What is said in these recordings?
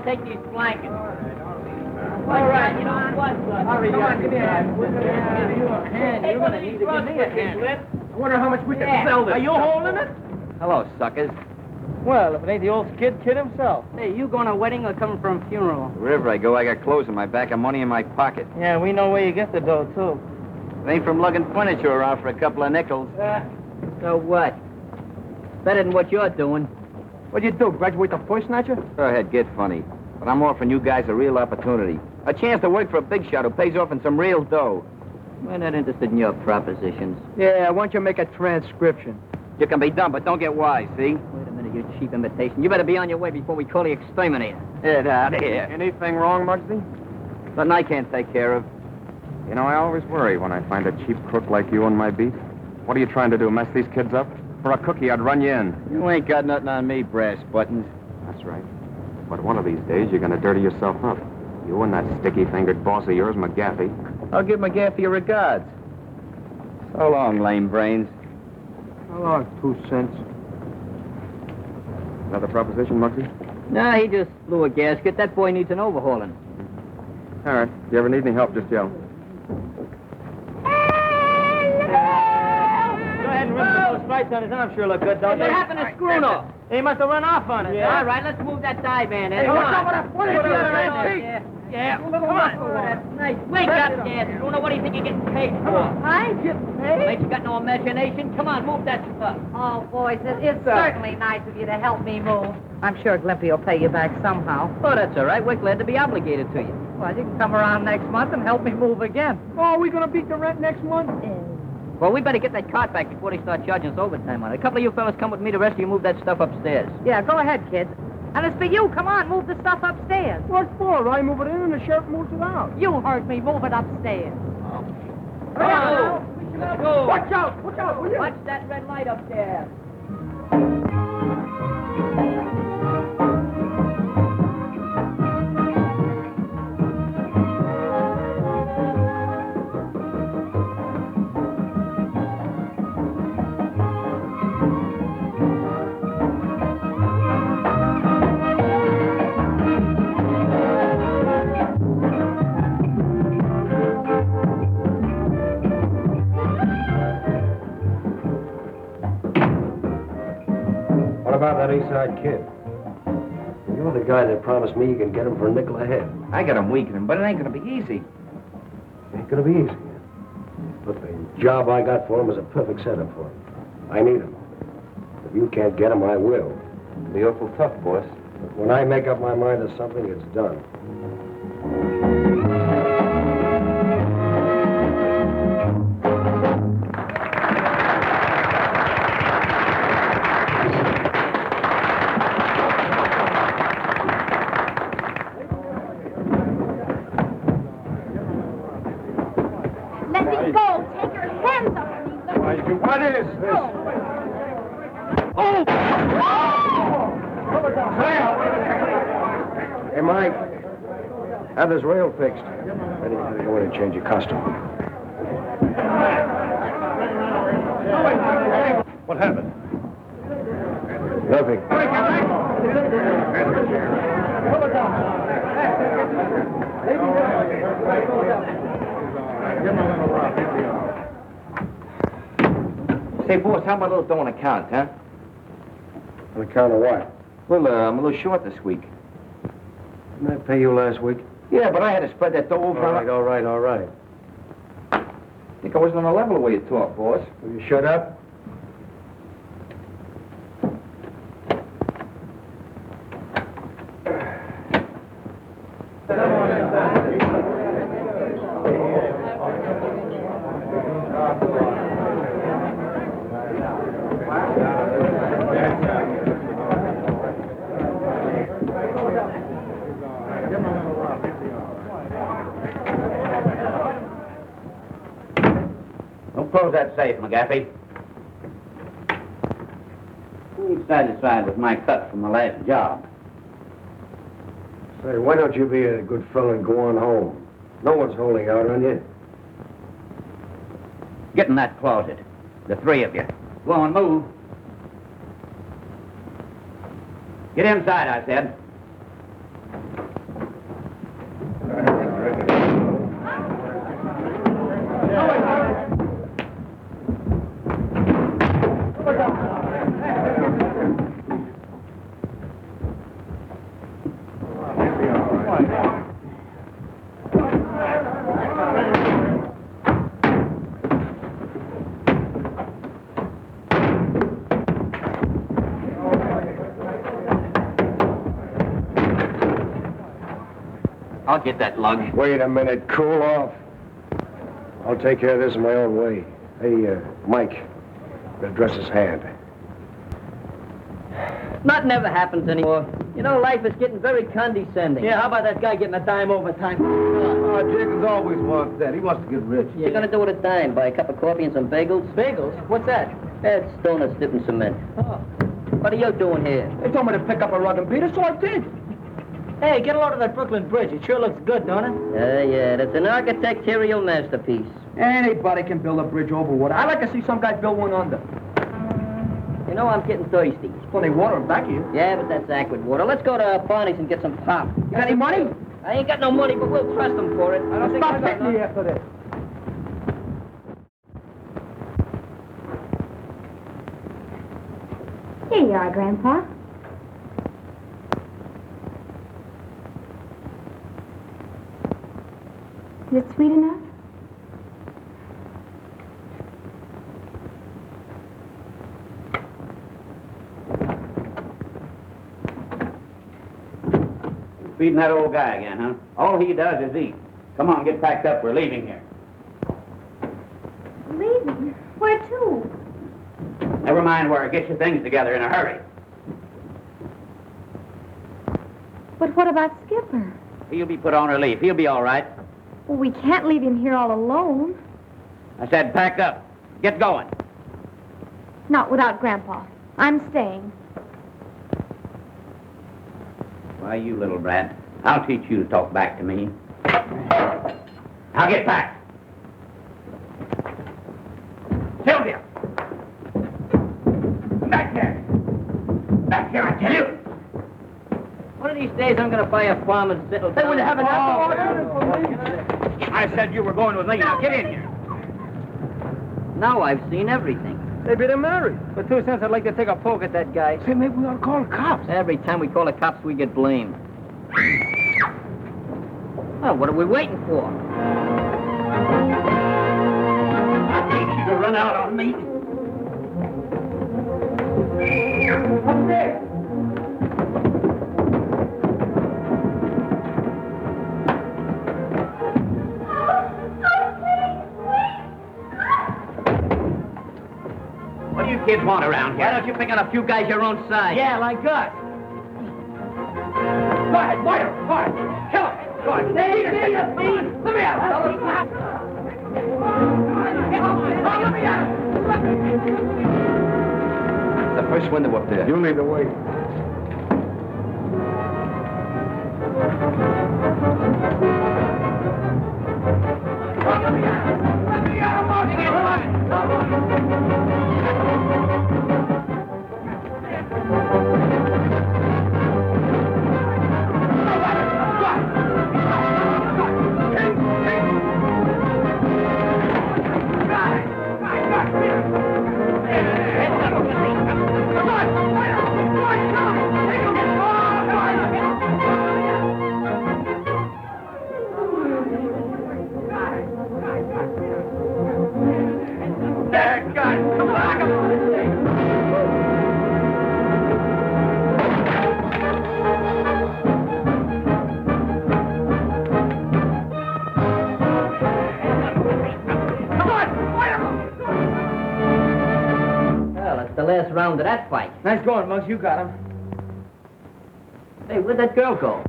take these blankets. All right, you know what? Hurry up. Give me a hand. You're going to need to give me a hand. I wonder how much we can sell this. Are you holding it? Hello, suckers. Well, if it ain't the old kid himself. Hey, you going to a wedding or coming from a funeral? Wherever I go, I got clothes in my back and money in my pocket. Yeah, we know where you get the dough, too. It ain't from lugging furniture around for a couple of nickels. So what? Better than what you're doing. What'd you do, graduate the voice snatcher? Go ahead, get funny. But I'm offering you guys a real opportunity. A chance to work for a big shot who pays off in some real dough. We're not interested in your propositions. Yeah, why don't you make a transcription? You can be dumb, but don't get wise, see? Wait a minute, you cheap imitation. You better be on your way before we call the exterminator. Get out of here. Anything wrong, Muggsy? Nothing I can't take care of. You know, I always worry when I find a cheap crook like you on my beat. What are you trying to do, mess these kids up? For a cookie, I'd run you in. You ain't got nothing on me, brass buttons. That's right. But one of these days, you're going to dirty yourself up. You and that sticky-fingered boss of yours, McGaffey. I'll give McGaffey your regards. So long, lame brains. How long? 2 cents. Another proposition, Muggsy? Nah, he just blew a gasket. That boy needs an overhauling. All right. If you ever need any help, just yell. Go ahead and rip those stripes on his arm. Sure look good, don't What they? happened to Screwno? He must have run off on it. All right, let's move that divan in. Hey, Come watch on. out for that footage, Put it you on other the end, road. Pete. Yeah. Come on. Oh, that's nice. Wake up, Dad. Screwno, what do you think you're getting paid for? I get paid? Ain't you got no imagination? Come on, move that stuff. Oh, boys, it's certainly nice of you to help me move. I'm sure Glimpy will pay you back somehow. Oh, that's all right. We're glad to be obligated to you. Well, you can come around next month and help me move again. Oh, are we going to beat the rent next month? Well, we better get that cart back before they start charging us overtime on it. A couple of you fellas come with me. The rest of you move that stuff upstairs. Yeah, go ahead, kids. And it's for you. Come on, move the stuff upstairs. What for? I move it in and the sheriff moves it out. You heard me. Move it upstairs. Come on. Let's go. Watch out, will you? Watch that red light up there. What about that Eastside kid? You're the guy that promised me you can get him for a nickel a head. I got him weakening, but it ain't gonna be easy. Ain't gonna be easy. But the job I got for him is a perfect setup for him. I need him. If you can't get him, I will. It'll be awful tough, boss. But when I make up my mind to something, it's done. Let me go. Take your hands off me. What is this? Oh! Hey, Mike. Have this rail fixed. Ready to go in and change your costume. What happened? Nothing. Say, boss, how about a little dough on account, huh? On account of what? Well, I'm a little short this week. Didn't I pay you last week? Yeah, but I had to spread that dough over. All right. I think I wasn't on the level the way you talk, boss. Will you shut up? Don't close that safe, McGaffey. You ain't satisfied with my cut from the last job. Say, why don't you be a good fellow and go on home? No one's holding out on you. Get in that closet. The three of you. Go on, move. Get inside, I said. I'll get that lug. Wait a minute. Cool off. I'll take care of this in my own way. Hey, Mike, better dress his hand. Nothing ever happens anymore. You know, life is getting very condescending. Yeah, how about that guy getting a dime overtime? Oh, Jacobs always wants that. He wants to get rich. What you gonna do with a dime? Buy a cup of coffee and some bagels? Bagels? What's that? That's donuts dipped in cement. Oh. What are you doing here? They told me to pick up a rug and beat it, so I did. Hey, get a load of that Brooklyn Bridge. It sure looks good, don't it? Yeah, that's an architectural masterpiece. Anybody can build a bridge over water. I'd like to see some guy build one under. You know, I'm getting thirsty. There's plenty of water back here. Yeah, but that's aqua water. Let's go to Barney's and get some pop. You got any money? I ain't got no money, but we'll trust them for it. I don't think Stop hitting me after this. Here you are, Grandpa. Is it sweet enough? Feeding that old guy again, huh? All he does is eat. Come on, get packed up. We're leaving here. Leaving? Where to? Never mind where. Get your things together in a hurry. But what about Skipper? He'll be put on relief. He'll be all right. Well, we can't leave him here all alone. I said pack up. Get going. Not without Grandpa. I'm staying. Why, you little brat. I'll teach you to talk back to me. Now get back. Sylvia! Back there! Back here, I tell you! One of these days, I'm gonna buy a farm and settle down. Hey, will you have an apple? I said you were going with me. Now get in here. Now I've seen everything. Maybe they're married. For 2 cents, I'd like to take a poke at that guy. Say, maybe we ought to call the cops. Every time we call the cops, we get blamed. Well, what are we waiting for? I hate you to run out on me. Up there. What do you kids want around here? Why don't you pick on a few guys your own size? Yeah, like us. Go ahead, fire him. Fire him. Kill him. Go ahead. Let me out. The first window up there. You lead the way. Last round of that fight. Nice going, Muggs. You got him. Hey, where'd that girl go?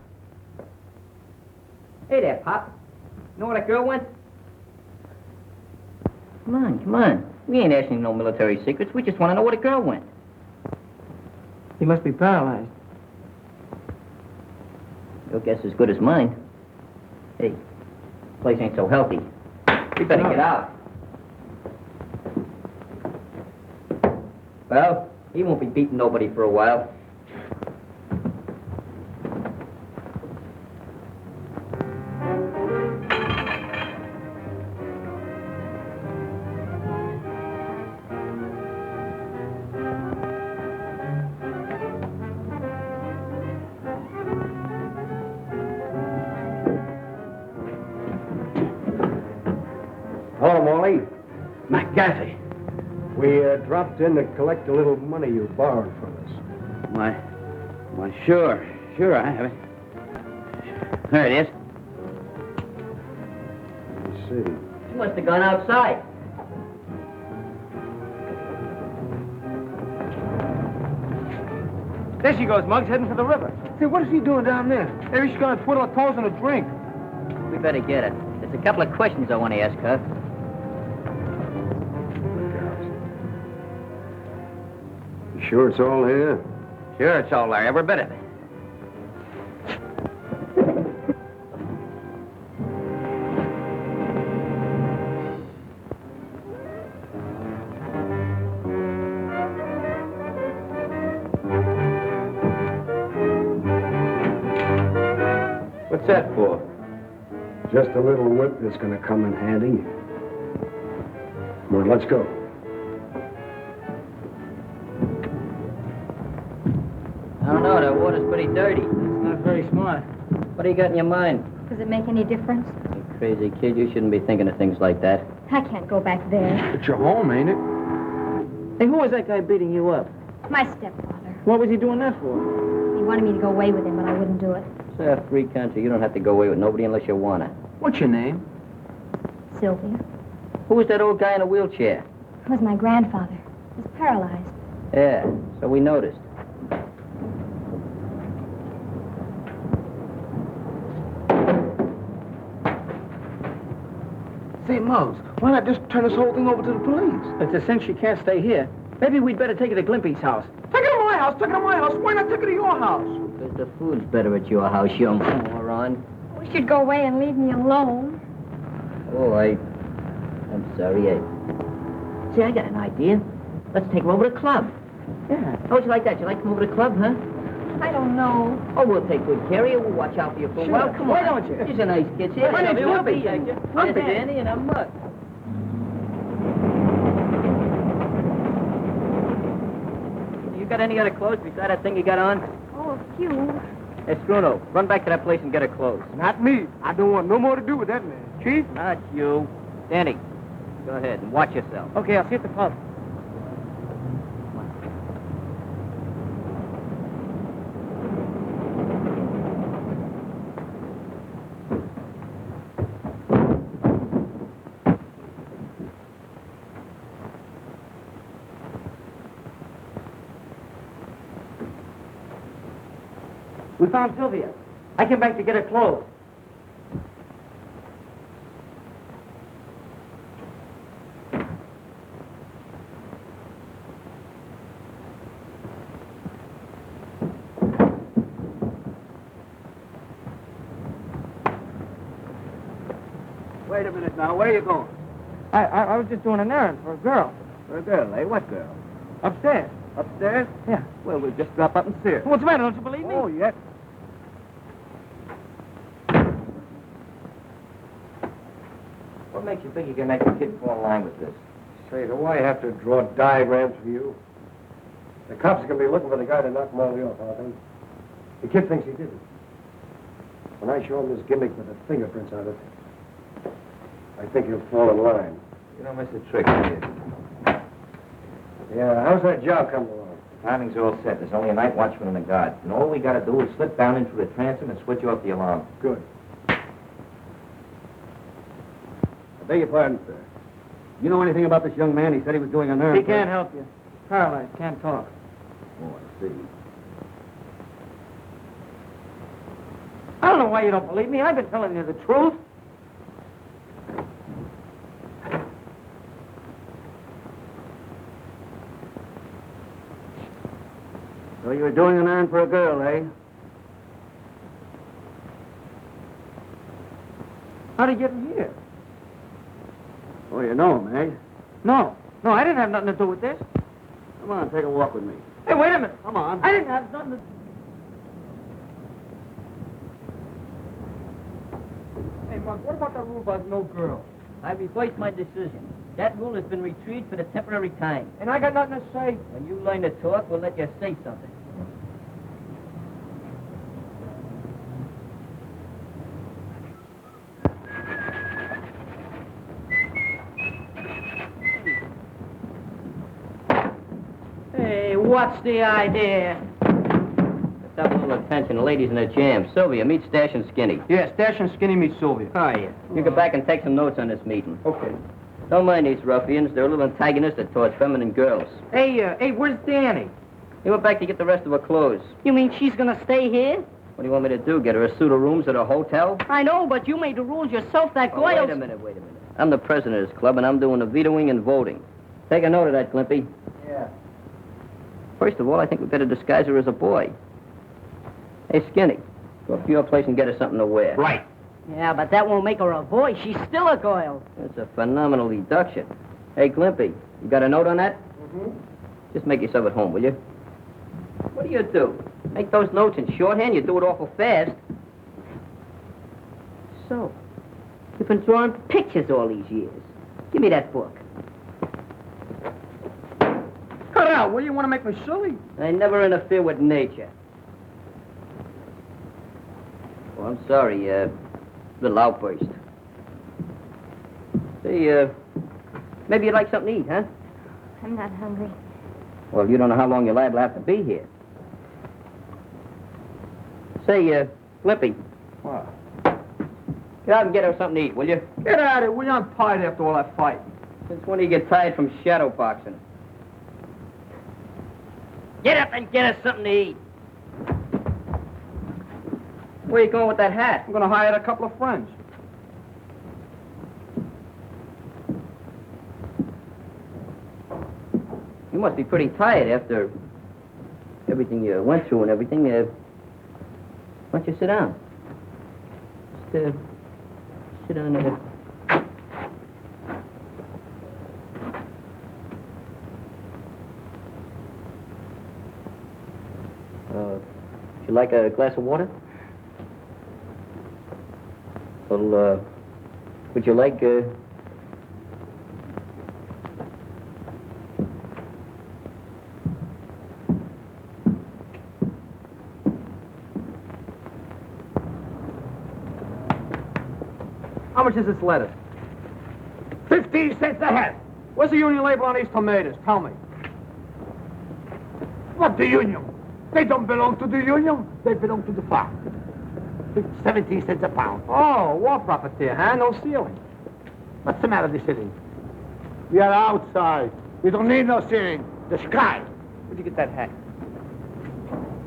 Hey there, Pop. You know where that girl went? Come on, come on. We ain't asking no military secrets. We just want to know where the girl went. He must be paralyzed. Your guess is as good as mine. Hey, this place ain't so healthy. We better get out. Well, he won't be beating nobody for a while. Hello, Molly. Mac Gassy. We dropped in to collect a little money you borrowed from us. Why, sure I have it. There it is. see. She must have gone outside. There she goes, Muggs, heading for the river. Say, what is she doing down there? Maybe she's gonna twiddle her toes in a drink. We better get her. There's a couple of questions I want to ask her. You sure it's all here? Sure, it's all there, every bit of it. What's that for? Just a little whip that's gonna come in handy. Come on, let's go. I don't know, that water's pretty dirty. It's not very smart. What do you got in your mind? Does it make any difference? You crazy kid, you shouldn't be thinking of things like that. I can't go back there. It's your home, ain't it? Hey, who was that guy beating you up? My stepfather. What was he doing that for? He wanted me to go away with him, but I wouldn't do it. It's a free country. You don't have to go away with nobody unless you want to. What's your name? Sylvia. Who was that old guy in a wheelchair? It was my grandfather. He was paralyzed. Yeah, so we noticed. Say, Muggs, why not just turn this whole thing over to the police? It's a cinch she can't stay here. Maybe we'd better take her to Glimpy's house. Take her to my house, take her to my house. Why not take her to your house? Because the food's better at your house, young moron. We should go away and leave me alone. Oh, I'm sorry. See, I got an idea. Let's take her over to the club. Yeah. How would you like that? You like to come over to the club, huh? I don't know. Oh, we'll take good care of you. We'll watch out for you for a Sure. while. Come Why on. don't you? She's a nice kid. See, My name's Sylvia, we'll Lippy. protect you. I'm Here's Danny. Danny and I'm Mutt. You got any other clothes besides that thing you got on? Oh, a few. Hey, Struno, run back to that place and get her clothes. Not me. I don't want no more to do with that man. Chief? Not you. Danny, go ahead and watch yourself. Okay, I'll see you at the club. We found Sylvia. I came back to get her clothes. Wait a minute now. Where are you going? I was just doing an errand for a girl. For a girl, eh? What girl? Upstairs. Upstairs? Yeah. Well, we'll just drop up and see her. What's the matter? Don't you believe me? Oh, yeah. What makes you think you can make a kid fall in line with this? Say, do I have to draw diagrams for you? The cops are going to be looking for the guy to knock Molly off, aren't they? The kid thinks he did it. When I show him this gimmick with the fingerprints on it, I think he'll fall in line. You don't miss a trick, do you? Yeah, how's that job coming along? Timing's all set. There's only a night watchman and a guard. And all we got to do is slip down into the transom and switch off the alarm. Good. I beg your pardon, sir. You know anything about this young man? He said he was doing an errand. He can't help you. Paralyzed, can't talk. Oh, I see. I don't know why you don't believe me. I've been telling you the truth. So you were doing an errand for a girl, eh? How did you get in here? Oh, you know him, eh? No, I didn't have nothing to do with this. Come on, take a walk with me. Hey, wait a minute. Come on. I didn't have nothing to... Hey, Mark, what about the rule about no girl? I reversed my decision. That rule has been retrieved for the temporary time. And I got nothing to say. When you learn to talk, we'll let you say something. Hey, what's the idea? have a little attention. The ladies in the jam. Sylvia, meet Stash and Skinny. Yeah, Stash and Skinny meet Sylvia. Oh, yeah. You go back and take some notes on this meeting. Okay. Don't mind these ruffians. They're a little antagonistic towards feminine girls. Hey, where's Danny? He went back to get the rest of her clothes. You mean she's gonna stay here? What do you want me to do? Get her a suit of rooms at a hotel? I know, but you made the rules yourself. That Oh, Goyle's... wait a minute. I'm the president of this club, and I'm doing the vetoing and voting. Take a note of that, Glimpy. Yeah. First of all, I think we better disguise her as a boy. Hey, Skinny, go up to your place and get her something to wear. Right. Yeah, but that won't make her a boy. She's still a Goyle. That's a phenomenal deduction. Hey, Glimpy, you got a note on that? Mm-hmm. Just make yourself at home, will you? What do? Make those notes in shorthand? You do it awful fast. So, you've been drawing pictures all these years. Give me that book. Cut out. What do you want to make me silly? I never interfere with nature. Oh, I'm sorry, little outburst. Say, maybe you'd like something to eat, huh? I'm not hungry. Well, you don't know how long you're liable to have to be here. Say, Flippy. What? Get out and get her something to eat, will you? Get out of it. We're not tired after all that fight. Since when do you get tired from shadow boxing? Get up and get us something to eat. Where you going with that hat? I'm going to hire a couple of friends. You must be pretty tired after everything you went through and everything. Why don't you sit down? Just, sit down there. Would you like a glass of water? Well, would you like, How much is this lettuce? 15 cents a head. Where's the union label on these tomatoes? Tell me. What the union? They don't belong to the union. They belong to the farm. 17 cents a pound. Oh, war profiteer, huh? No ceiling. What's the matter with the ceiling? We are outside. We don't need no ceiling. The sky. Where'd you get that hat?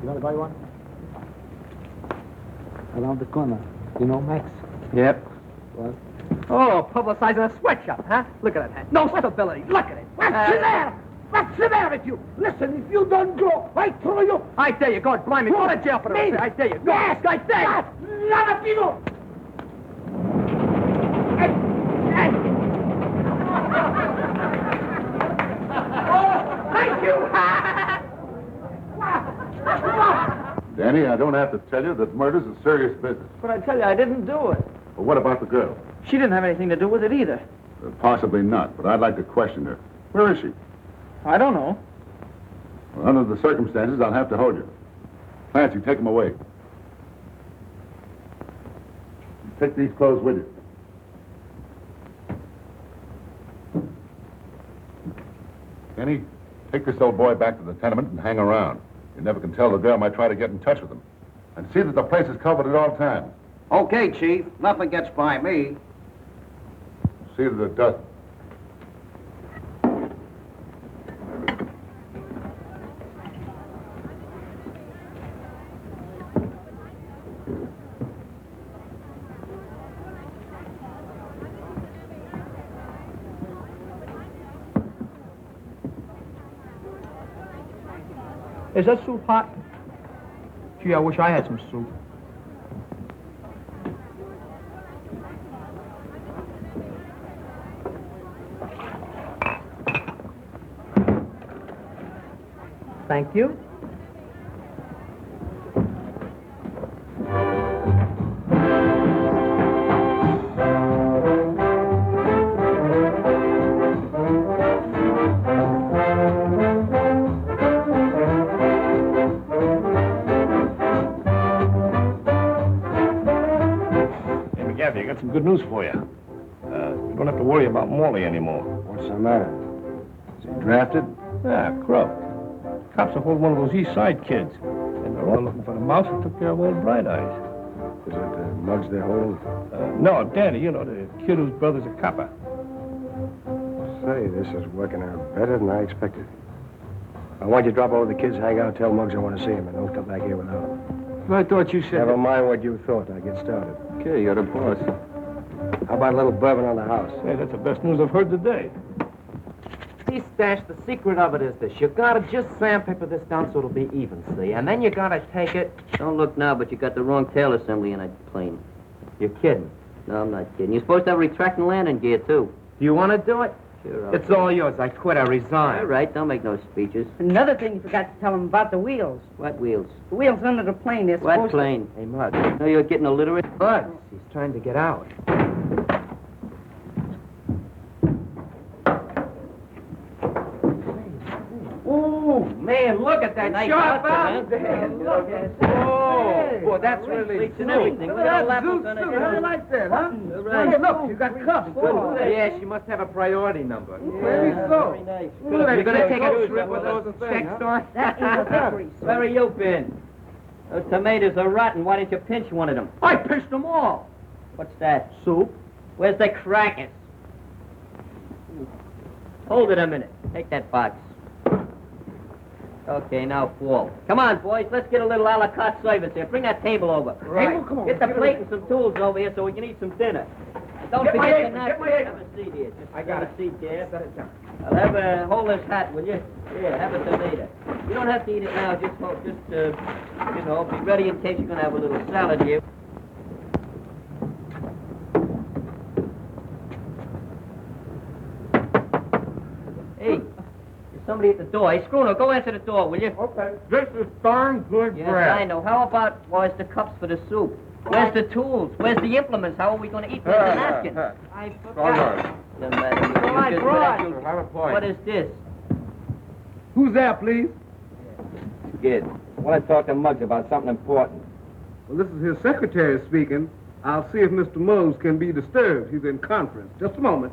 You want to buy one? Around the corner. You know Max? Yep. What? Oh, publicizing a sweatshop, huh? Look at that hat. No stability. Look at it. What's the matter? What's the matter with you? Listen, if you don't go, I throw you. I dare you. God, blimey. Go to jail for this. I dare you. Go. Yes, I dare you. Rapido! Thank you. Danny, I don't have to tell you that murder's a serious business. But I tell you, I didn't do it. But what about the girl? She didn't have anything to do with it either. Possibly not, but I'd like to question her. Where is she? I don't know. Well, under the circumstances, I'll have to hold you. Clancy, take him away. Take these clothes with you. Kenny, take this old boy back to the tenement and hang around. You never can tell, the girl might try to get in touch with him. And see that the place is covered at all times. Okay, Chief. Nothing gets by me. See that it doesn't. Is that soup hot? Gee, I wish I had some soup. Thank you. I got some good news for you. You don't have to worry about Morley anymore. What's the matter? Is he drafted? Yeah, Crook. Cops are holding one of those East Side kids. And They're all looking for the mouse who took care of old Bright Eyes. Is it Muggs they hold? No, Danny, you know, the kid whose brother's a copper. Say, this is working out better than I expected. I want you to drop over the kids' hangout, tell Muggs I want to see him, and don't come back here without him. I thought you said... Never mind what you thought. I get started. Okay, you're the boss. How about a little bourbon on the house? Hey, that's the best news I've heard today. See, Stash, the secret of it is this. You gotta just sandpaper this down so it'll be even, see? And then you gotta take it... Don't look now, but you got the wrong tail assembly in that plane. You're kidding. No, I'm not kidding. You're supposed to have retracting landing gear, too. Do you want to do it? Sure, It's all yours. I quit. I resign. All right, don't make no speeches. Another thing you forgot to tell him about the wheels. What wheels? The wheels under the plane, they're What supposed plane? Hey, Muggs. No, you're getting illiterate? Muggs. He's trying to get out. Ooh, man, look at that Nice sharp outfit, out huh? there. Look at Hey. Oh, boy, that's really Cleats and everything. Look Look at at that all Zeus apples on suit. it. How do you like that, huh? Right. Hey, look, you got cuffs. Oh. Yeah, she must have a priority number. Maybe so. Very nice. You're going to take a Good. trip with those check stores? That is a victory. Where have you been? Those tomatoes are rotten. Why didn't you pinch one of them? I pinched them all. What's that? Soup? Where's the crackers? Hold it a minute. Take that box. Okay, now fall. Come on, boys. Let's get a little a la carte service here. Bring that table over. Right. Table? Come on. Get the plate and some tools over here so we can eat some dinner. And don't Get my forget apron, the get my napkins. apron. Have a seat here. Just I got have it. a seat here. Set it down. I'll have hold this hat, will you? Here, have a tomato. You don't have to eat it now. Just you know, be ready in case you're going to have a little salad here. Hey, there's somebody at the door. Hey, Schooner, go answer the door, will you? Okay. This is darn good Yes, bread. I know. How about where's the cups for the soup? Where's the tools? Where's the implements? How are we going to eat? Where's the napkin? I All forgot. right. Doesn't matter. You all I just- brought. you- Have a point. What is this? Who's there, please? Good. I want to talk to Muggs about something important. Well, this is his secretary speaking. I'll see if Mr. Mose can be disturbed. He's in conference. Just a moment.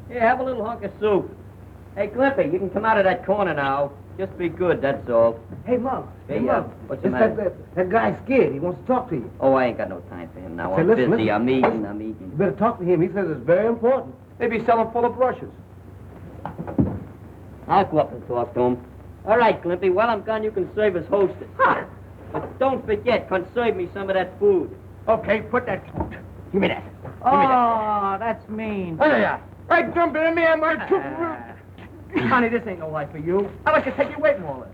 Here, have a little hunk of soup. Hey, Glimpy, you can come out of that corner now. Just be good, that's all. Hey, Muggs. Hey, Muggs. What's the It's matter? that guy's scared. He wants to talk to you. Oh, I ain't got no time for him now. Say, I'm listen, busy. listen. I'm eating. You better talk to him. He says it's very important. Maybe sell him full of brushes. I'll go up and talk to him. All right, Glimpy, while I'm gone, you can serve as hostess. But don't forget, conserve me some of that food. Okay, put that... Give me that. Oh, that's mean. Hey, there. Hey, dump it in me, I'm Honey, this ain't no life for you. I'd like to take you away from all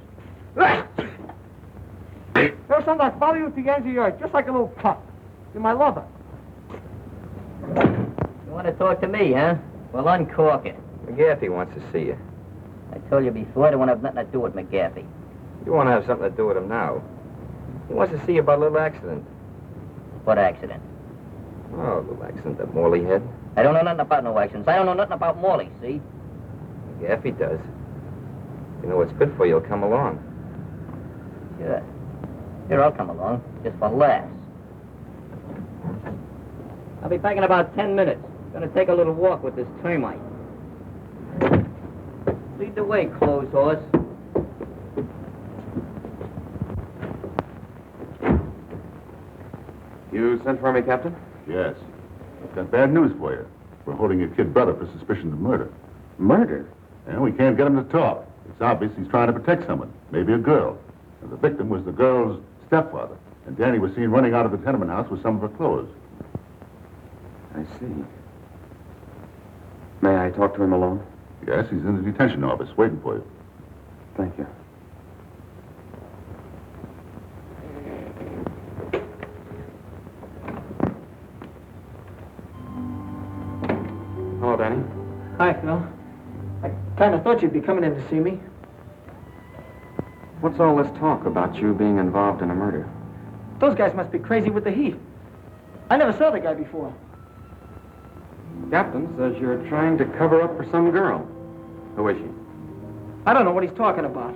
this. There's something I follow you to the ends of your earth, just like a little pup. You're my lover. You want to talk to me, huh? Well, uncork it. McGaffey wants to see you. I told you before, I don't want to have nothing to do with McGaffey. You want to have something to do with him now. He wants to see you about a little accident. What accident? Oh, a little accident that Morley had. I don't know nothing about no accidents. I don't know nothing about Morley, see? McGaffey does. You know what's good for you, he'll come along. Sure. Here, I'll come along, just for laughs. I'll be back in about 10 minutes. Gonna take a little walk with this termite. Lead the way, clothes horse. You sent for me, Captain? Yes. I've got bad news for you. We're holding your kid brother for suspicion of murder. Murder? And we can't get him to talk. It's obvious he's trying to protect someone, maybe a girl. And the victim was the girl's stepfather. And Danny was seen running out of the tenement house with some of her clothes. I see. May I talk to him alone? Yes, he's in the detention office waiting for you. Thank you. Hello, Danny. Hi, Phil. I kind of thought you'd be coming in to see me. What's all this talk about you being involved in a murder? Those guys must be crazy with the heat. I never saw the guy before. Captain says you're trying to cover up for some girl. Who is she? I don't know what he's talking about.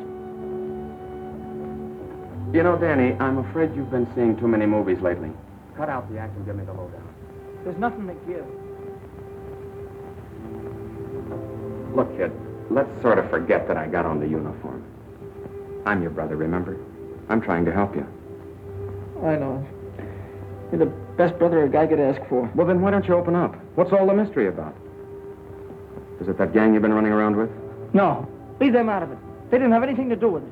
You know, Danny, I'm afraid you've been seeing too many movies lately. Cut out the act and give me the lowdown. There's nothing to give. Look, kid, let's sort of forget that I got on the uniform. I'm your brother, remember? I'm trying to help you. I know. You're the best brother a guy could ask for. Well, then why don't you open up? What's all the mystery about? Is it that gang you've been running around with? No. Leave them out of it. They didn't have anything to do with it.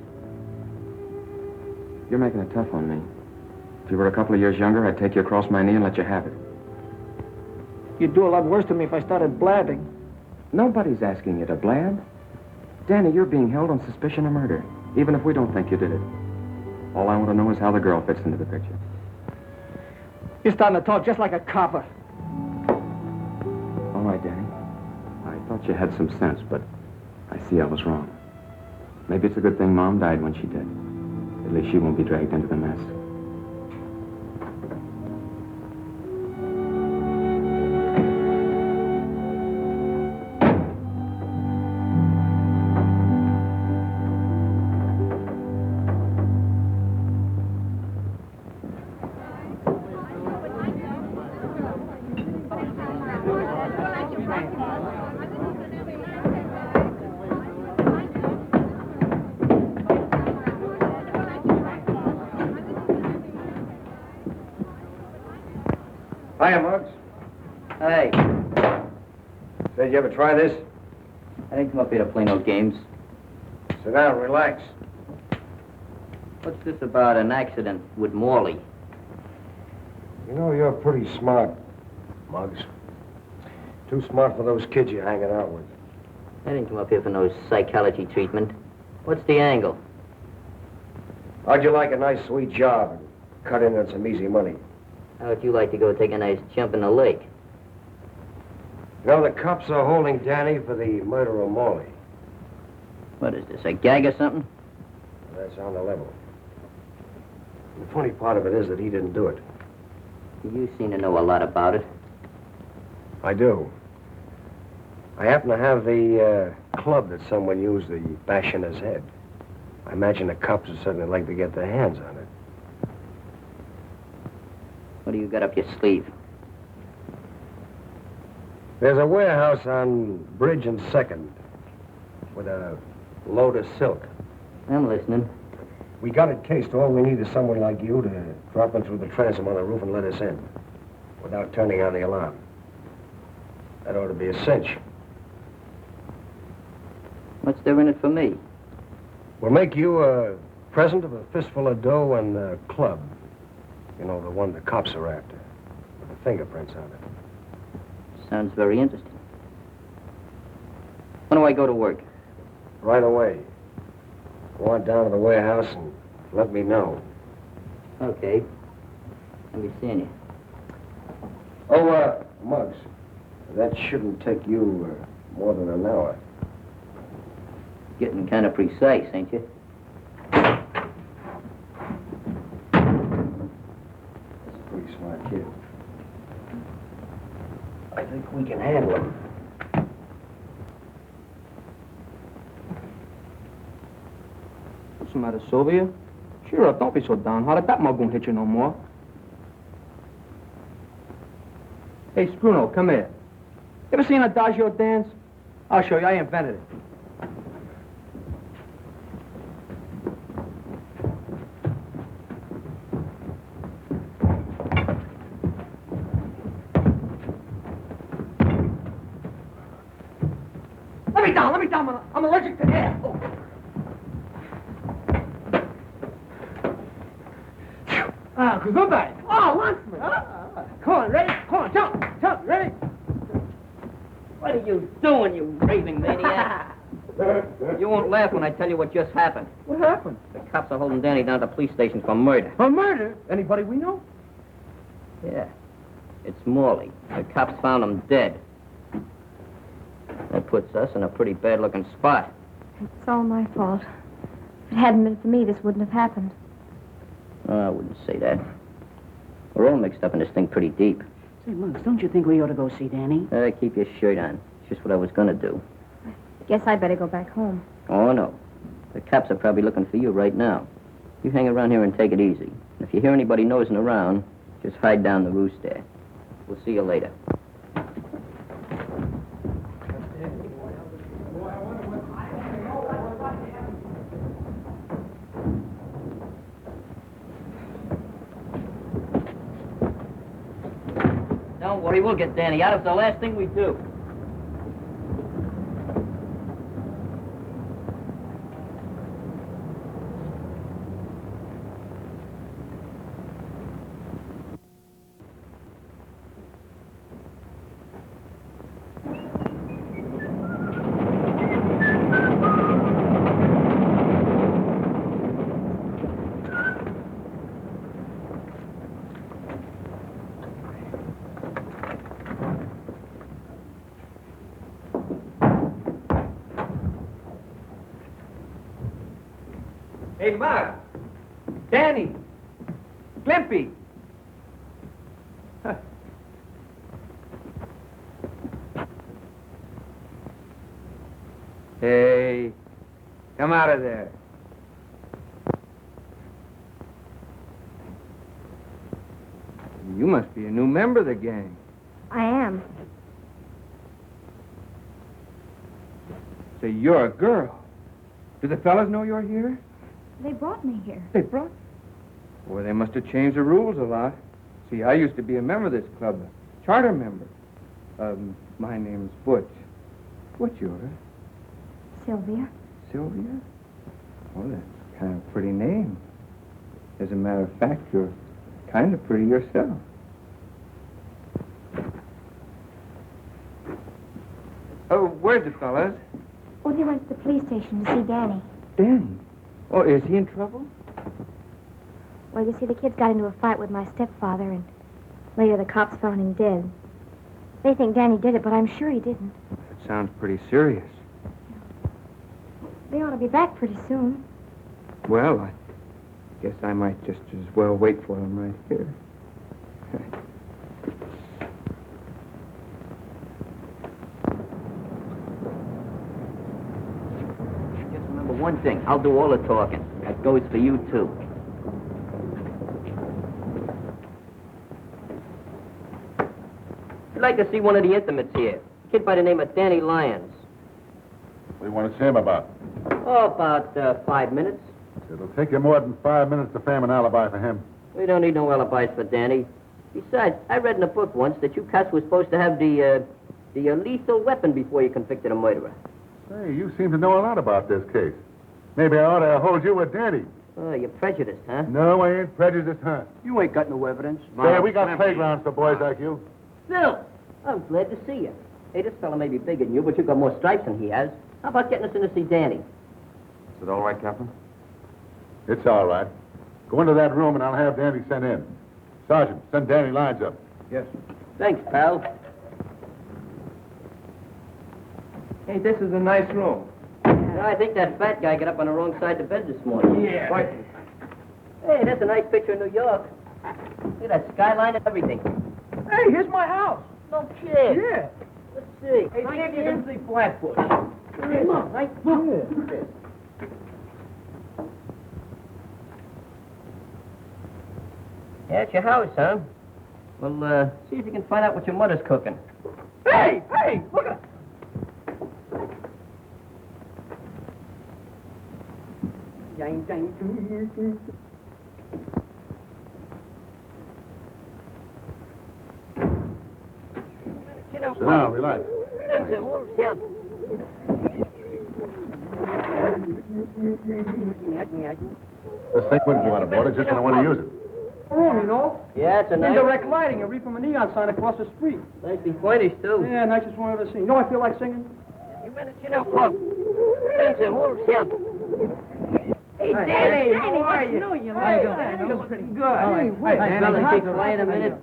You're making it tough on me. If you were a couple of years younger, I'd take you across my knee and let you have it. You'd do a lot worse to me if I started blabbing. Nobody's asking you to blab. Danny, you're being held on suspicion of murder, even if we don't think you did it. All I want to know is how the girl fits into the picture. You're starting to talk just like a copper. All right, Danny. I thought you had some sense, but I see I was wrong. Maybe it's a good thing Mom died when she did. At least she won't be dragged into the mess. Hiya, Muggs. Hey, Said you ever try this? I didn't come up here to play no games. Sit down, relax. What's this about an accident with Morley? You know, you're pretty smart, Muggs. Too smart for those kids you're hanging out with. I didn't come up here for no psychology treatment. What's the angle? How'd you like a nice, sweet job and cut in on some easy money? How would you like to go take a nice jump in the lake? You know, the cops are holding Danny for the murder of Morley. What is this, a gag or something? That's on the level. The funny part of it is that he didn't do it. You seem to know a lot about it. I do. I happen to have the club that someone used to bash in his head. I imagine the cops would certainly like to get their hands on it. What do you got up your sleeve? There's a warehouse on Bridge and 2nd with a load of silk. I'm listening. We got it cased. All we need is someone like you to drop in through the transom on the roof and let us in without turning on the alarm. That ought to be a cinch. What's there in it for me? We'll make you a present of a fistful of dough and a club. You know, the one the cops are after, with the fingerprints on it. Sounds very interesting. When do I go to work? Right away. Go on down to the warehouse and let me know. Okay. I'll be seeing you. Oh, Muggs, that shouldn't take you more than an hour. Getting kind of precise, ain't you? That's a pretty smart kid. I think we can handle him. What's the matter, Sylvia? Cheer up, don't be so downhearted. That mug won't hit you no more. Hey, Spruno, come here. You ever seen Adagio dance? I'll show you. I invented it. Let me down. I'm allergic to air. Oh. Gesundheit. Oh, Landsman. Come on, ready? Come on, jump, ready? What are you doing, you raving maniac? You won't laugh when I tell you what just happened. What happened? The cops are holding Danny down at the police station for murder. For murder? Anybody we know? Yeah. It's Morley. The cops found him dead. That puts us in a pretty bad-looking spot. It's all my fault. If it hadn't been for me, this wouldn't have happened. Oh, I wouldn't say that. We're all mixed up in this thing pretty deep. Say, Muggs, don't you think we ought to go see Danny? Keep your shirt on. It's just what I was gonna do. Guess I better go back home. Oh, no. The cops are probably looking for you right now. You hang around here and take it easy. And if you hear anybody nosing around, just hide down the roost there. We'll see you later. Don't worry, we'll get Danny out. It's the last thing we do. Hey, Mark. Danny. Glimpy. Hey, come out of there. You must be a new member of the gang. I am. So you're a girl. Do the fellas know you're here? They brought me here. They brought. Well, they must have changed the rules a lot. See, I used to be a member of this club, a charter member. My name's Butch. What's yours? Sylvia. Sylvia? Well, that's kind of a pretty name. As a matter of fact, you're kind of pretty yourself. Oh, where's the fellas? Oh, they went to the police station to see Danny. Danny? Oh, is he in trouble? Well, you see, the kids got into a fight with my stepfather, and later the cops found him dead. They think Danny did it, but I'm sure he didn't. That sounds pretty serious. They ought to be back pretty soon. Well, I guess I might just as well wait for them right here. Just remember one thing. I'll do all the talking. That goes for you, too. I'd like to see one of the intimates here. A kid by the name of Danny Lyons. What do you want to see him about? Oh, about 5 minutes. It'll take you more than 5 minutes to frame an alibi for him. We don't need no alibis for Danny. Besides, I read in a book once that you cats were supposed to have the lethal weapon before you convicted a murderer. Say, you seem to know a lot about this case. Maybe I ought to hold you with Danny. Oh, you're prejudiced, huh? No, I ain't prejudiced, huh? You ain't got no evidence. Yeah, we got playgrounds for boys like you. Phil, I'm glad to see you. Hey, this fella may be bigger than you, but you've got more stripes than he has. How about getting us in to see Danny? Is it all right, Captain? It's all right. Go into that room and I'll have Danny sent in. Sergeant, send Danny Lyons up. Yes. Thanks, pal. Hey, this is a nice room. I think that fat guy got up on the wrong side of the bed this morning. Yeah. What? Hey, that's a nice picture of New York. Look at that skyline and everything. Hey, here's my house. No kid. Yeah. Let's see. Hey, see if you can see Flatbush. Come on, right? Yeah. Yeah, it's your house, huh? Well, see if you can find out what your mother's cooking. Hey, hey, look at. Sit down, Sit down, relax. This thing wouldn't go out of order just when I want to use it. Room, you know. Yeah, it's a nice... Indirect lighting. You read from a neon sign across the street. Nicely pointed, too. Yeah, nicest one I've ever seen. You know what I feel like singing? Hey, Danny, how are you? No, you How you like doing? that. Pretty good. All right. Hey, fellas, be quiet a minute.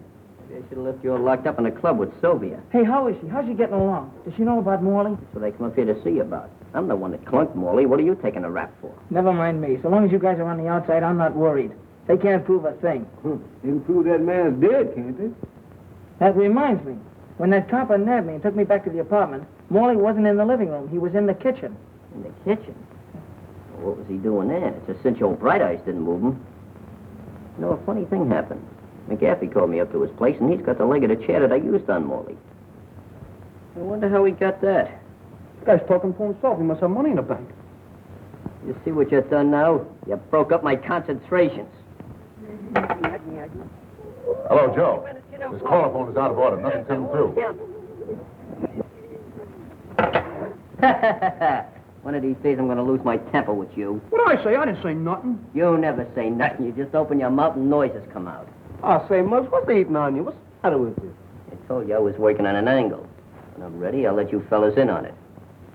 They should have left you all locked up in a club with Sylvia. Hey, how is she? How's she getting along? Does she know about Morley? So they come up here to see you about. I'm the one that clunked Morley. What are you taking a rap for? Never mind me. So long as you guys are on the outside, I'm not worried. They can't prove a thing. They can prove that man's dead, can't they? That reminds me. When that copper nabbed me and took me back to the apartment, Morley wasn't in the living room. He was in the kitchen. In the kitchen? Well, what was he doing there? It's a cinch old Bright Eyes didn't move him. You know, a funny thing happened. McGaffey called me up to his place, and he's got the leg of the chair that I used on Morley. I wonder how he got that. This guy's talking for himself. He must have money in the bank. You see what you've done now? You broke up my concentrations. Hello, Joe. This call is out of order. Nothing's coming through. One of these days I'm going to lose my temper with you. What did I say? I didn't say nothing. You never say nothing. You just open your mouth and noises come out. I say, Muggs, what's they eating on you? What's the matter with you? I told you I was working on an angle. When I'm ready, I'll let you fellas in on it.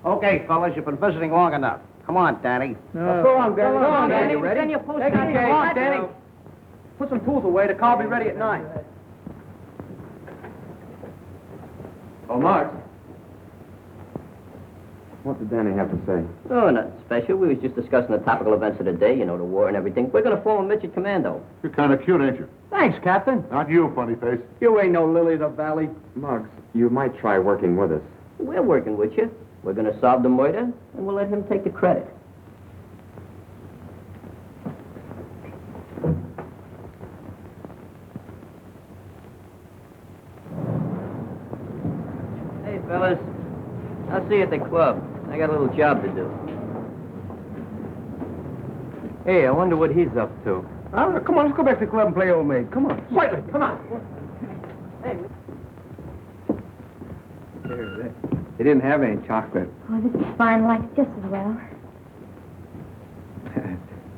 Okay, fellas, you've been visiting long enough. Come on, Danny. Go on, Danny. Go on, Danny. Ready? Send your post Take it out easy. here. Come on, Danny. Put some tools away. The car will be ready at 9. Oh, Mark. What did Danny have to say? Oh, nothing special. We was just discussing the topical events of the day, you know, the war and everything. We're going to form a midget commando. You're kind of cute, ain't you? Thanks, Captain. Not you, funny face. You ain't no lily of the valley. Muggs, you might try working with us. We're working with you. We're going to solve the murder, and we'll let him take the credit. Hey, fellas. I'll see you at the club. I got a little job to do. Hey, I wonder what he's up to. Come on, let's go back to the club and play old maid. Come on. Quietly, come on. He didn't have any chocolate. Oh, this is fine, like just as well.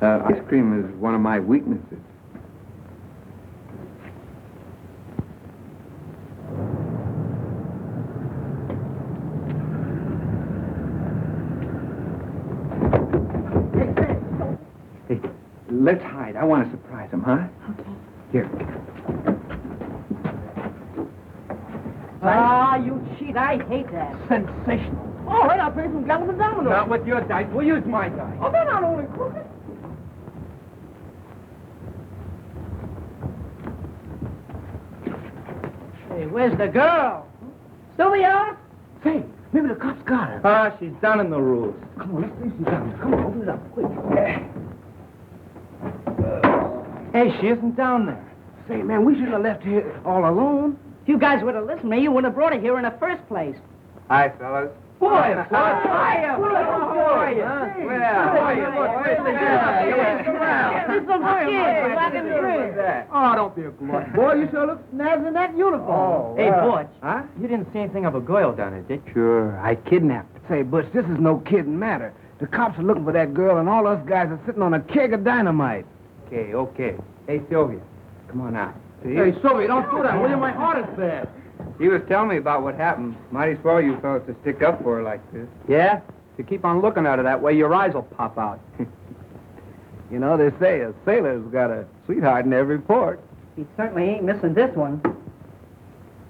Ice cream is one of my weaknesses. Hey, let's hide. I want to surprise him, huh? Okay. Here. Ah, you cheat. I hate that. Sensational. All right, I'll play some gentlemen dominoes. Not with your dice. We'll use my dice. Oh, they're not only crooked. Hey, where's the girl? Sylvia? Say, maybe the cops got her. Ah, she's down in the rules. Come on, let's see if she's down there. Come on, open it up, quick. Hey, she isn't down there. Say, man, we shouldn't have left here all alone. If you guys would have listened to me, you wouldn't have brought her here in the first place. Hi, fellas. Boy, How are you? Oh, don't be a glutton. Boy, you sure look snazzy in that uniform. Hey, Butch. Huh? You didn't see anything of a girl down there, did you? Sure, I kidnapped her. Say, Butch, this is no kidding matter. The cops are looking for that girl, and all us guys are sitting on a keg of dynamite. Okay. Hey, Sylvia, come on out. Hey, Sylvia, don't do that, will you? My heart is bad. He was telling me about what happened. Might as well you fellas to stick up for her like this. Yeah? To keep on looking at her that way, your eyes will pop out. You know, they say a sailor's got a sweetheart in every port. He certainly ain't missing this one.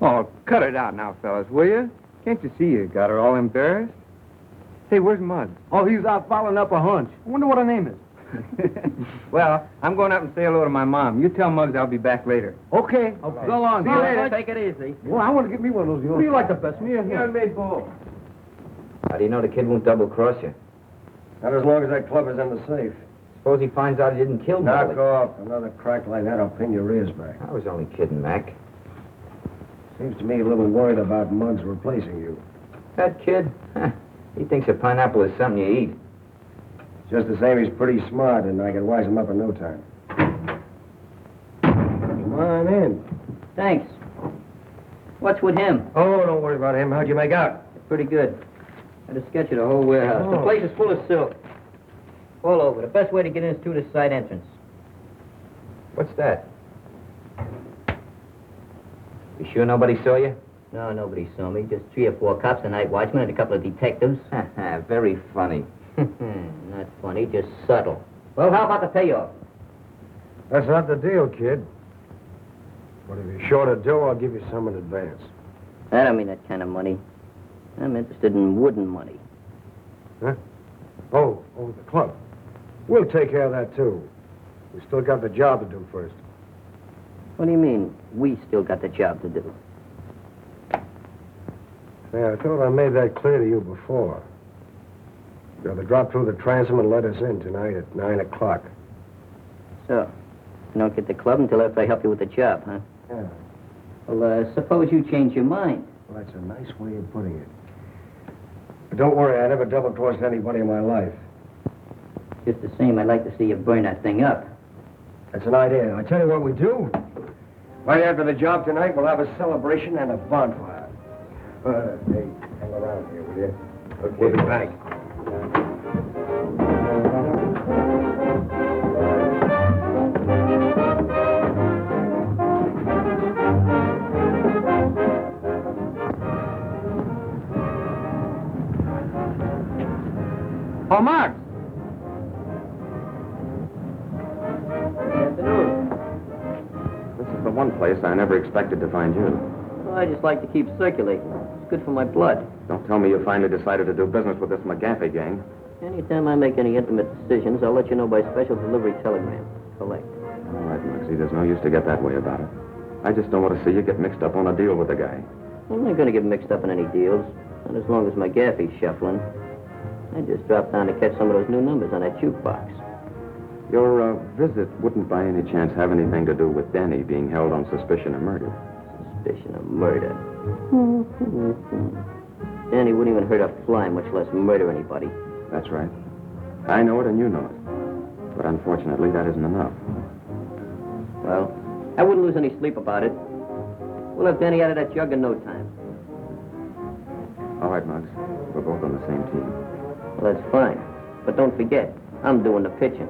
Oh, cut it out now, fellas, will you? Can't you see you got her all embarrassed? Say, where's Muggs? Oh, he's out following up a hunch. I wonder what her name is. Well, I'm going up and say hello to my mom. You tell Muggs I'll be back later. Okay. So long. See you later. Take it easy. Well, I want to get me one of those. What do you like the best, me or him? made both. How do you know the kid won't double-cross you? Not as long as that club is in the safe. Suppose he finds out he didn't kill Knock Molly. off. Another crack like that, I'll pin your ears back. I was only kidding, Mac. Seems to me a little worried about Muggs replacing you. That kid? He thinks a pineapple is something you eat. Just the same, he's pretty smart, and I can wise him up in no time. Come on in. Thanks. What's with him? Oh, don't worry about him. How'd you make out? Pretty good. Had a sketch of the whole warehouse. The place is full of silk. All over. The best way to get in is through the side entrance. What's that? You sure nobody saw you? No, nobody saw me. Just 3 or 4 cops, a night watchman, and a couple of detectives. Very funny. Not funny, just subtle. Well, how about the payoff? That's not the deal, kid. But if you're short of dough, I'll give you some in advance. I don't mean that kind of money. I'm interested in wooden money. Huh? Oh, the club. We'll take care of that, too. We still got the job to do first. What do you mean, we still got the job to do? Yeah, I thought I made that clear to you before. You're to drop through the transom and let us in tonight at 9 o'clock. So, you don't get the club until after I help you with the job, huh? Yeah. Well, suppose you change your mind. Well, that's a nice way of putting it. But don't worry, I never double-crossed anybody in my life. Just the same, I'd like to see you burn that thing up. That's an idea. I tell you what we do. Right after the job tonight, we'll have a celebration and a bonfire. Hey, hang around here, will you? Okay. We'll be back. Oh, Mark! This is the one place I never expected to find you. Well, I just like to keep circulating. It's good for my blood. Don't tell me you finally decided to do business with this McGaffey gang. Anytime I make any intimate decisions, I'll let you know by special delivery telegram. Collect. All right, Muggsy, there's no use to get that way about it. I just don't want to see you get mixed up on a deal with the guy. I'm not going to get mixed up in any deals. Not as long as McGaffey's shuffling. I just dropped down to catch some of those new numbers on that jukebox. Your visit wouldn't by any chance have anything to do with Danny being held on suspicion of murder. Suspicion of murder. Danny wouldn't even hurt a fly, much less murder anybody. That's right. I know it and you know it. But unfortunately, that isn't enough. Well, I wouldn't lose any sleep about it. We'll have Danny out of that jug in no time. All right, Muggs. We're both on the same team. Well, that's fine. But don't forget, I'm doing the pitching.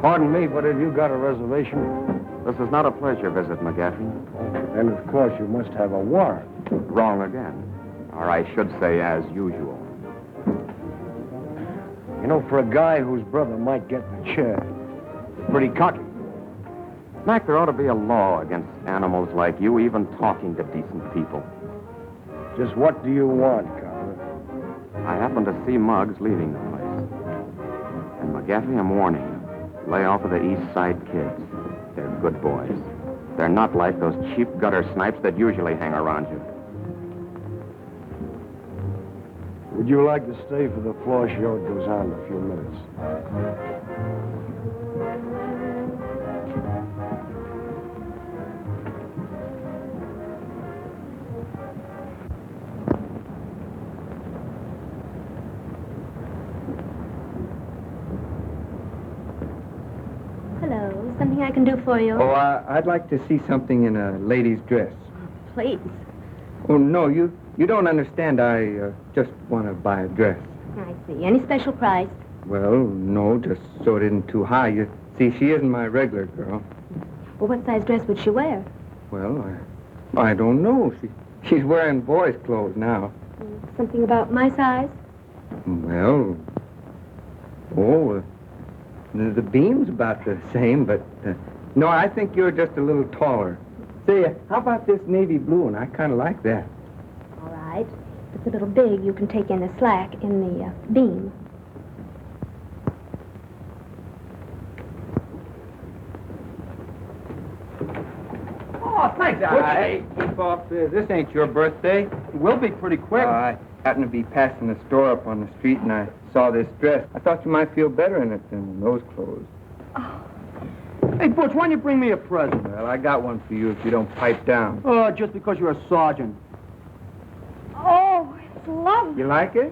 Pardon me, but have you got a reservation? This is not a pleasure visit, McGaffey. And of course you must have a warrant. Wrong again. Or I should say, as usual. You know, for a guy whose brother might get the chair, pretty cocky. Mac, there ought to be a law against animals like you even talking to decent people. Just what do you want, Copper? I happened to see Muggs leaving the place. And McGaffey, I'm warning you. Lay off of the East Side kids. They're good boys. They're not like those cheap gutter snipes that usually hang around you. Would you like to stay for the floor show? It goes on in a few minutes. Hello. Something I can do for you? Oh, I'd like to see something in a lady's dress. Please. Oh, no, you don't understand. I just want to buy a dress. I see. Any special price? Well, no, just so it isn't too high. You see, she isn't my regular girl. Well, what size dress would she wear? Well, I don't know. She's wearing boys' clothes now. Something about my size? Well, the beam's about the same, but no, I think you're just a little taller. Say, how about this navy blue one? I kind of like that. All right. If it's a little big, you can take in the slack in the beam. Oh, thanks. Hey, keep off this. This ain't your birthday. It will be pretty quick. I happened to be passing the store up on the street, and I saw this dress. I thought you might feel better in it than those clothes. Oh. Hey, Butch, why don't you bring me a present? Well, I got one for you if you don't pipe down. Oh, just because you're a sergeant. Oh, it's lovely. You like it?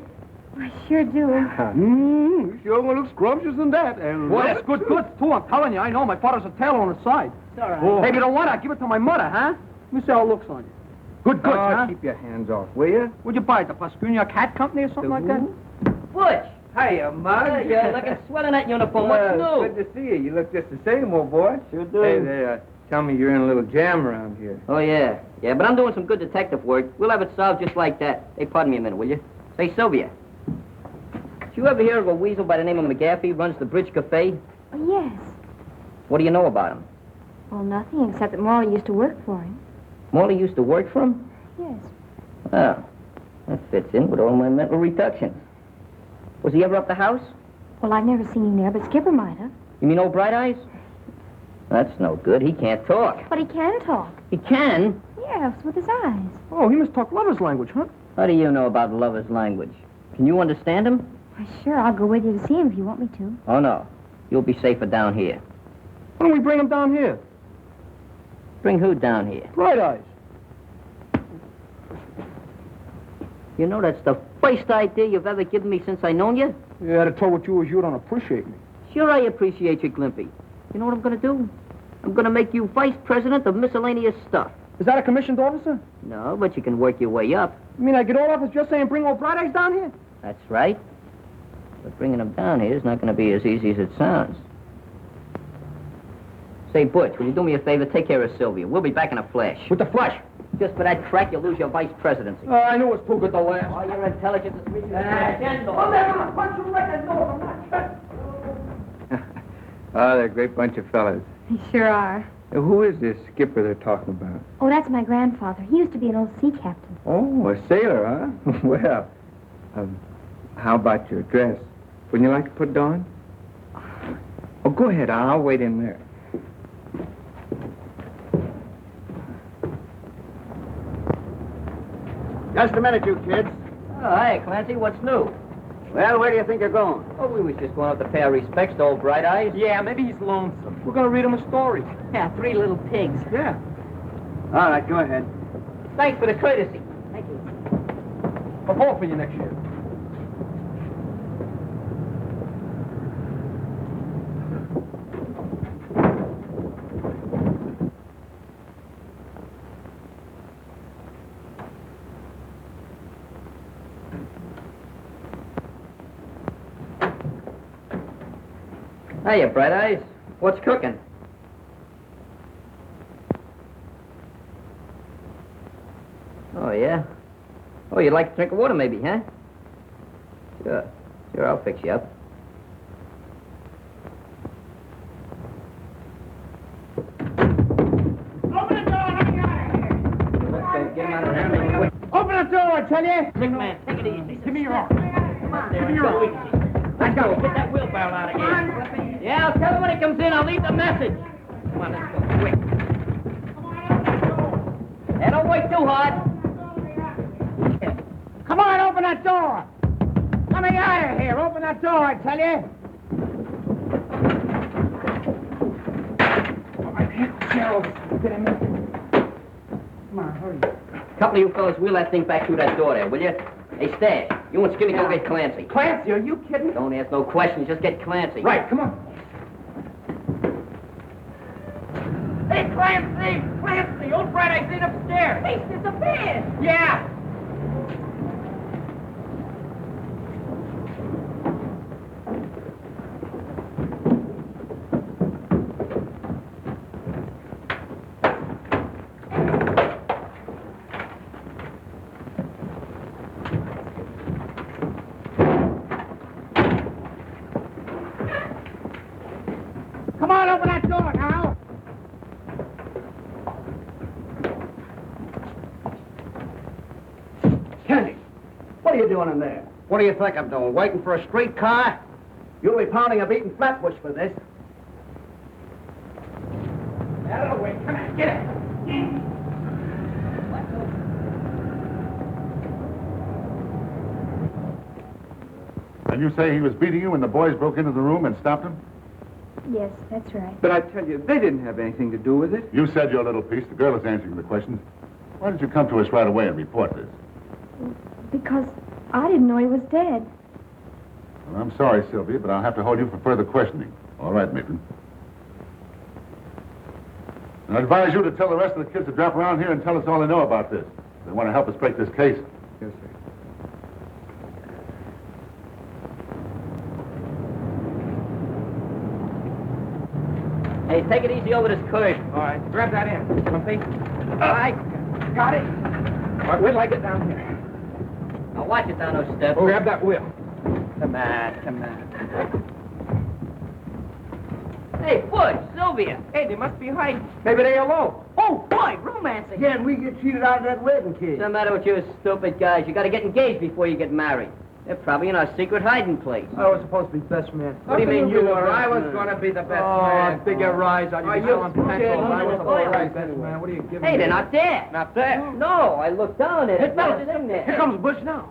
I sure do. You sure gonna look scrumptious in that. And boy, that's good goods, too. I'm telling you, I know. My father's a tailor on the side. It's all right. Oh. Hey, if you don't want it, I'll give it to my mother, huh? Let me see how it looks on you. Good goods, huh? Keep your hands off, will you? What'd you buy it, the Pascunia Cat Company or something like that? Butch! Hiya, Mug. You're looking swell in that uniform. What's new? Good to see you. You look just the same, old boy. Sure do. Hey, they tell me you're in a little jam around here. Oh, yeah. Yeah, but I'm doing some good detective work. We'll have it solved just like that. Hey, pardon me a minute, will you? Say, Sylvia. Did you ever hear of a weasel by the name of McGaffey runs the Bridge Cafe? Oh, yes. What do you know about him? Well, nothing except that Morley used to work for him. Morley used to work for him? Yes. Oh, that fits in with all my mental reductions. Was he ever up the house? Well, I've never seen him there, but Skipper might have. You mean old Bright Eyes? That's no good. He can't talk. But he can talk. He can? Yes, with his eyes. Oh, he must talk lover's language, huh? How do you know about lover's language? Can you understand him? Why, sure, I'll go with you to see him if you want me to. Oh, no. You'll be safer down here. Why don't we bring him down here? Bring who down here? Bright Eyes. You know that's the first idea you've ever given me since I known you? Yeah, to tell what you don't appreciate me. Sure I appreciate you, Glimpy. You know what I'm gonna do? I'm gonna make you vice president of miscellaneous stuff. Is that a commissioned officer? No, but you can work your way up. You mean I get all off as just saying bring old Bright Eyes down here? That's right. But bringing him down here is not gonna be as easy as it sounds. Say, Butch, will you do me a favor? Take care of Sylvia. We'll be back in a flash. With the flesh. Just for that crack, you'll lose your vice presidency. I knew it was too good to last. Oh, your intelligence is reaching I'm never gonna punch you right in the nose. I'm not sure. Oh, they're a great bunch of fellas. They sure are. Who is this skipper they're talking about? Oh, that's my grandfather. He used to be an old sea captain. Oh, a sailor, huh? Well, how about your dress? Wouldn't you like to put it on? Oh, go ahead. I'll wait in there. Just a minute, you kids. Oh, hi, Clancy. What's new? Well, where do you think you're going? Oh, we was just going up to pay our respects to old Bright Eyes. Yeah, maybe he's lonesome. We're gonna read him a story. Yeah, 3 little pigs. Yeah. All right, go ahead. Thanks for the courtesy. Thank you. I'll vote for you next year. Hiya, Bright Eyes. What's cooking? Oh, yeah? Oh, you'd like a drink of water, maybe, huh? Sure. Sure, I'll fix you up. Open the door, let me out of here. Get him out of here quick. Open the door, I tell you. Big man, take it easy. Give me your arm. Come on, Give me your arm. Let's go. Get that wheelbarrow out of here. Yeah, I'll tell him when he comes in. I'll leave the message. Come on, let's go. Quick. Hey, don't wait too hard. Come on, open that door. Let me out of here. Open that door, I tell you. Get him in. Come on, hurry. Couple of you fellas wheel that thing back through that door there, will you? Hey, Stash, you and Skinny go get Clancy. Clancy, are you kidding? Don't ask no questions, just get Clancy. Right, come on. Hey, Clancy! Clancy! Old Bright Eyes ain't upstairs. He's disappeared. Yeah. Come on, open that door now. Kenny, what are you doing in there? What do you think I'm doing? Waiting for a streetcar? You'll be pounding a beaten flatbush for this. Out of the way. Come on, get it. And you say he was beating you when the boys broke into the room and stopped him? Yes, that's right. But I tell you, they didn't have anything to do with it. You said your little piece. The girl is answering the questions. Why did you come to us right away and report this? Because I didn't know he was dead. Well, I'm sorry, Sylvia, but I'll have to hold you for further questioning. All right, Maitland. I advise you to tell the rest of the kids to drop around here and tell us all they know about this. They want to help us break this case. Yes, sir. Hey, take it easy over this curve. All right, grab that in. Lumpy. All right. Got it. All right, wait till I get down here. Now watch it down those steps. Oh, grab that wheel. Come on, come on. Hey, Butch, Sylvia. Hey, they must be hiding. Maybe they alone. Oh, boy, romancing. Yeah, and we get cheated out of that wedding cake. What's the matter with you stupid guys? You got to get engaged before you get married. They're probably in our secret hiding place. I was supposed to be best man. What do you mean you were? I was going to be the best man. Oh, bigger rise on you. Be selling pencils. I was Oh, yeah. the right best man. What are you giving Hey, me? they're not there. Not there. No, I looked down at it. No, There's a thing there. Here comes Bush now.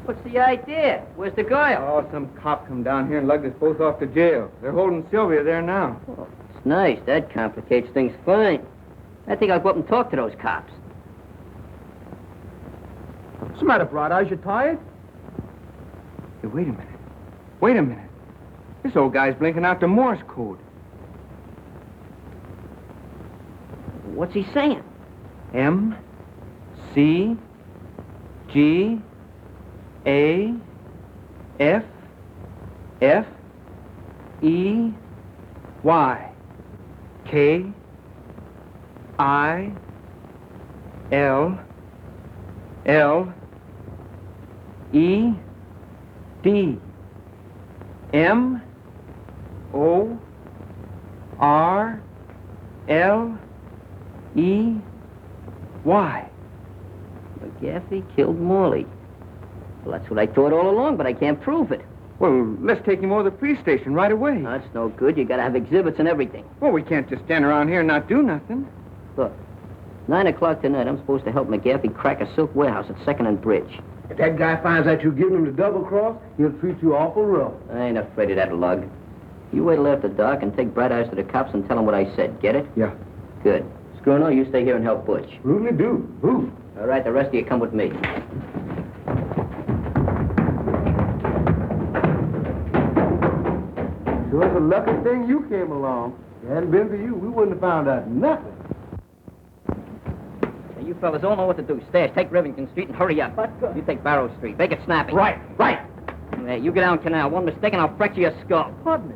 What's the idea? Where's the girl? Oh, some cop come down here and lugged us both off to jail. They're holding Sylvia there now. Oh, Nice. That complicates things fine. I think I'll go up and talk to those cops. What's the matter, Bright Eyes? You tired? Hey, wait a minute. Wait a minute. This old guy's blinking out the Morse code. What's he saying? M, C, G, A, F, F, E, Y, K, I, L, L, E, D, M, O, R, L, E, Y. McGaffey killed Morley. Well, that's what I thought all along, but I can't prove it. Well, let's take him over to the police station right away. That's no good. You gotta have exhibits and everything. Well, we can't just stand around here and not do nothing. Look, 9 o'clock tonight, I'm supposed to help McGaffey crack a silk warehouse at 2nd and Bridge. If that guy finds out you're giving him the double cross, he'll treat you awful rough. I ain't afraid of that lug. You wait till after dark and take Bright Eyes to the cops and tell them what I said. Get it? Yeah. Good. Scruno, you stay here and help Butch. Rudely do. Who? All right, the rest of you come with me. Sure it's a lucky thing you came along. If it hadn't been for you, we wouldn't have found out nothing. Hey, you fellas all know what to do. Stash, take Rivington Street and hurry up. You take Barrow Street. Make it snappy. Right. Hey, you get down Canal. One mistake and I'll fracture your skull. Pardon me.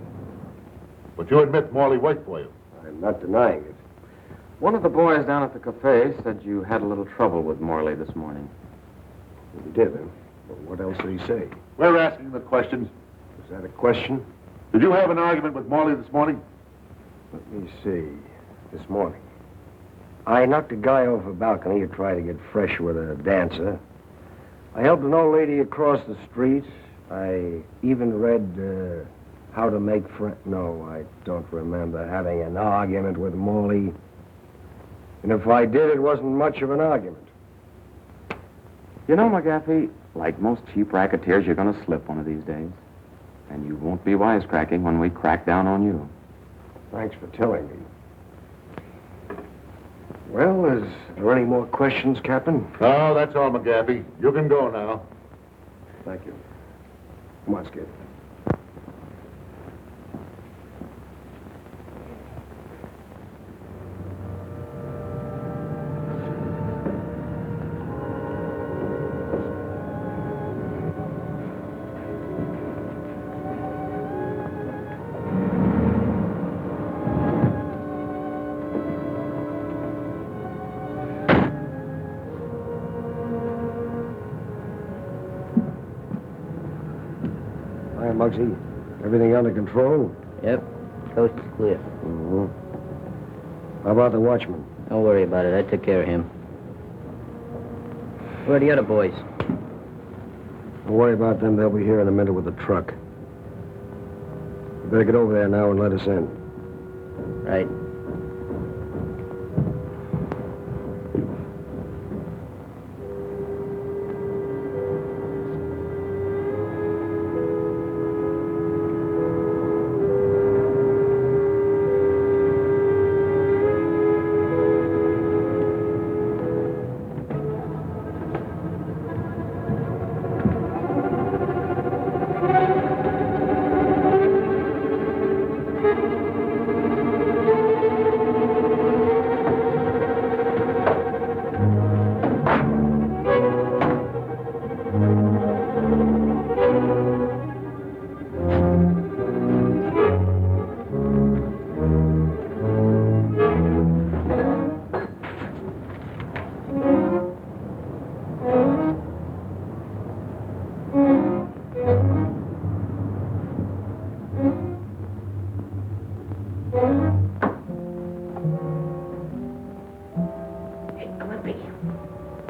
But you admit Morley worked for you. I'm not denying it. One of the boys down at the cafe said you had a little trouble with Morley this morning. We did, huh? But what else did he say? We're asking the questions. Is that a question? Did you have an argument with Morley this morning? Let me see. This morning. I knocked a guy off a balcony who tried to get fresh with a dancer. I helped an old lady across the street. I even read How to Make Friends. No, I don't remember having an argument with Morley. And if I did, it wasn't much of an argument. You know, McGaffey, like most cheap racketeers, you're going to slip one of these days. And you won't be wisecracking when we crack down on you. Thanks for telling me. Well, is there any more questions, Captain? No, that's all, McGaffey. You can go now. Thank you. Come on, Skid. Hi, Muggsy. Everything under control? Yep. Coast is clear. Mm-hmm. How about the watchman? Don't worry about it. I took care of him. Where are the other boys? Don't worry about them. They'll be here in a minute with the truck. You better get over there now and let us in. Right.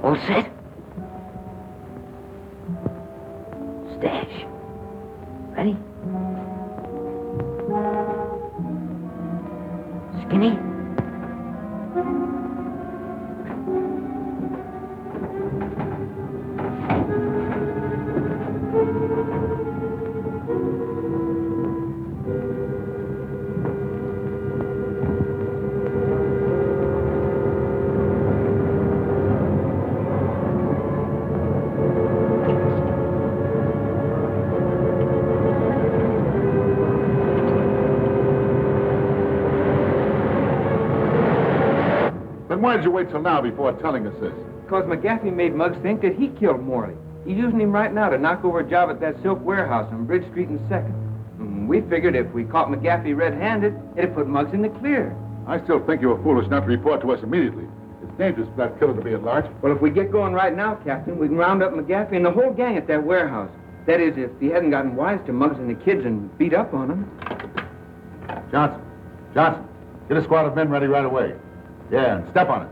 All set? Stash. Ready? Skinny? Why did you wait till now before telling us this? Because McGaffey made Muggs think that he killed Morley. He's using him right now to knock over a job at that silk warehouse on Bridge Street and 2nd. And we figured if we caught McGaffey red-handed, it'd put Muggs in the clear. I still think you were foolish not to report to us immediately. It's dangerous for that killer to be at large. Well, if we get going right now, Captain, we can round up McGaffey and the whole gang at that warehouse. That is, if he hadn't gotten wise to Muggs and the kids and beat up on them. Johnson, get a squad of men ready right away. Yeah, and step on it.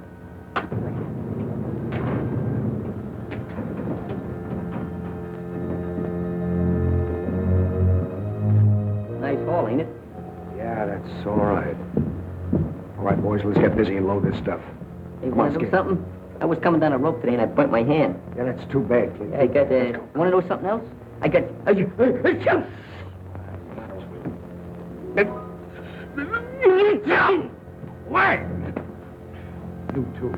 Nice haul, ain't it? Yeah, that's all right. All right, boys, let's get busy and load this stuff. Hey, Come want on, to know Skip. something? I was coming down a rope today and I burnt my hand. Yeah, that's too bad, kid. Yeah, I got, want to know something else? I got, Why? You too.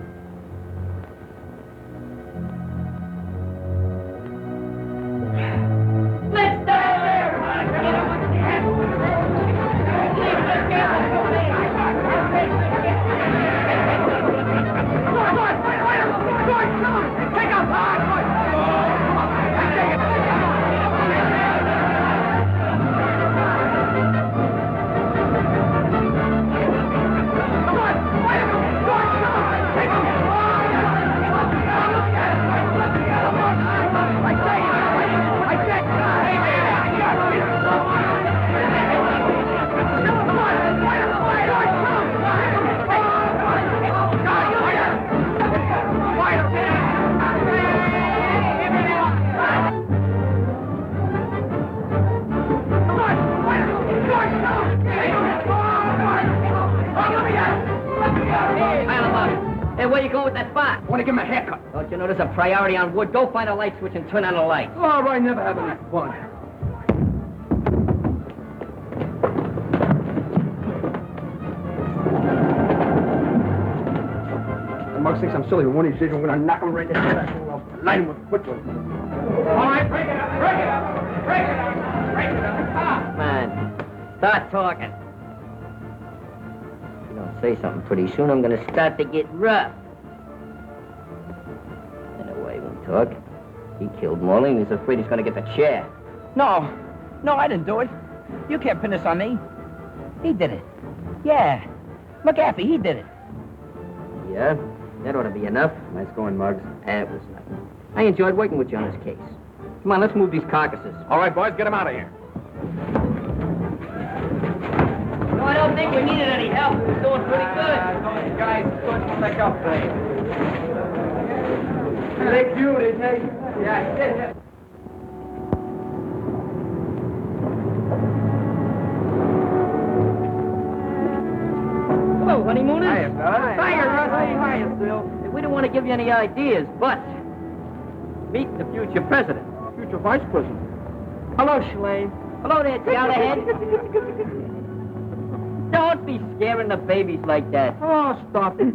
Hey, where you going with that spot? I want to give him a haircut. Don't you know there's a priority on wood? Go find a light switch and turn on the light. All right, never have any fun. The mug thinks I'm silly, but one of these days I'm going to knock him right in the head. I'll light him with quickly. All right, break it up, break it up, break it up, break it up. Come on. Start talking. If you don't say something pretty soon, I'm going to start to get rough. In a way, he won't talk. He killed Morley and he's afraid he's going to get the chair. No, I didn't do it. You can't pin this on me. He did it. Yeah. McGaffey, he did it. Yeah? That ought to be enough. Nice going, Muggs. That was nothing. I enjoyed working with you on this case. Come on, let's move these carcasses. All right, boys, get him out of here. No, I don't think we needed any help. We're doing pretty good. Those guys couldn't pick up things. They cute, didn't they? Yeah. Hello, honeymooners. Hiya, Bud. Hiya, Rusty. Hiya, Phil. We don't want to give you any ideas, but meet the future president. Future vice president. Hello, Schley. Hello there, Galahad. Don't be scaring the babies like that. Oh, stop it.